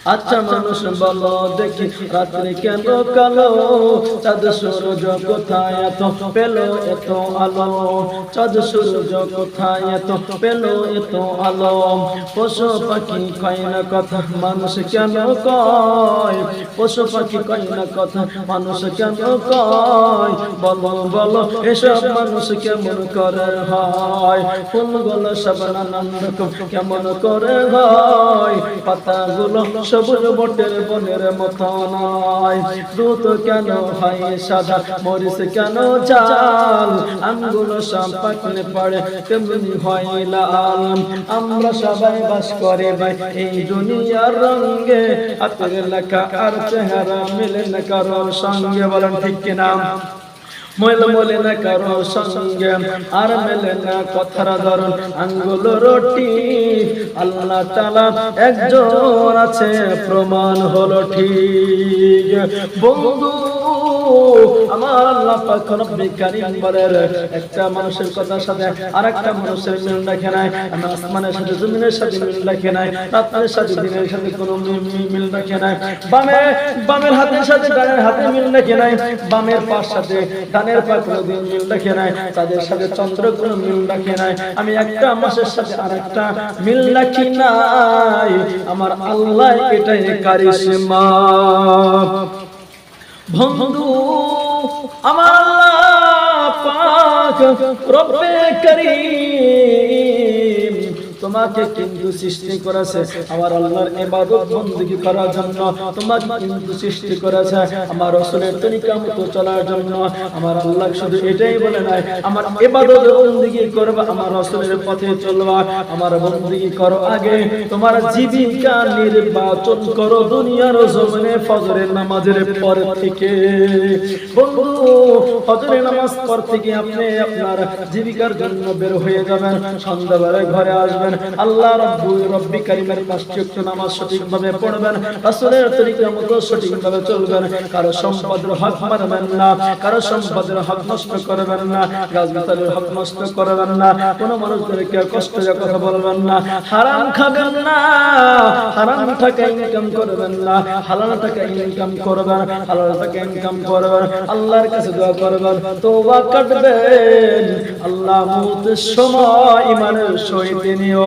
আচ্ছা মানুষ বলো দেখি রাত্রি কেন কালো, চাঁদ সূর্য কোথায় এত পেল এত আলো, চাঁদ সূর্য কোথায় এত পেল এত আলো, পশু পাখি কয় না কথা মানুষ কেন কয়, পশু পাখি কয় না কথা মানুষ কেন কয়, বলো বলো এসব মানুষ কেমন করে হয়, ফুলগুলো সব নানান রকম কেমন করে হয়, পাতাগুলো সবুজ বটের বনের মতো নয়, দুধ কেন হয় সাদা মরিচ কেন চাল, আঙ্গুল সব পাকলে পড়ে তেমনি হয় লাল, আমরা সবাই বাস করে ভাই এই দুনিয়ার রঙে, হাতের লেখা আর চেহারা মিলে না কারোর সঙ্গে, বলেন ঠিক কিনা, মইল মলে না কারো সঙ্গে আর মেলে না কথার ধরন আঙ্গুল রটি, আল্লাহ তাআলা একজন আছে প্রমাণ হলো ঠিক, বন্ধু আমার আল্লাহ পাক রব্বুল কারীম বলেন একটা মানুষের কথার সাথে আরেকটা মানুষের মিল রাখে নাই, আমি আসমানের সাথে জমিনের সাথে মিল রাখে নাই, রাতের সাথে দিনের সাথে কোনো মিল রাখে নাই, বামের হাতের সাথে ডানের হাতে মিল রাখে নাই, বামের পার সাথে ডানের পা কোনোদিন মিল রাখে নাই, তাদের সাথে চন্দ্র কোনো মিল রাখে নাই, আমি একটা মাসের সাথে আরেকটা মিল রাখি নাই, আমার আল্লাহ এটাই কারিশমা, বন্ধু আমার আল্লাহ পাক রব্বে কারীম তোমাকে কিন্তু সৃষ্টি করেছে আমার আল্লাহর ইবাদত বندگی করার জন্য, তোমাকে কিন্তু সৃষ্টি করেছে আমার রাসূলের তরিকা মতো চলার জন্য, আমার আল্লাহ শুধু এটাই বলে নাই আমার ইবাদত বندگی করবা আমার রাসূলের পথে চলবা, আমার বندگی করো আগে তোমার জীবিকা নির্বাচন করো দুনিয়ার জমিনে ফজরের নামাজের পর থেকে, বন্ধু ফজরের নামাজ পর থেকে আপনি আপনার জীবিকার জন্য বের হয়ে যাবেন, সন্ধ্যাবেলায় ঘরে আসবেন, আল্লাহ রব্বি কারীমের পাঁচ ওয়াক্ত নামাজ সঠিকভাবে পড়বেন, রাসূলের তরিকা মতো সঠিকভাবে চলবেন, কারো সম্পদের হক মারবেন না, কারো সম্পদের হক নষ্ট করবেন না, গাছগাছালির হক নষ্ট করবেন না, কোনো মানুষদেরকে কষ্ট দিয়ে কথা বলবেন না, হারাম খাবেন না, হারাম টাকা ইনকাম করবেন না, হালাল টাকা ইনকাম করবেন, হালাল টাকা ইনকাম করবেন, আল্লাহর কাছে দোয়া করবেন, তওবা করবেন, আল্লাহ মুতের সময় ইমানের সহিত নিও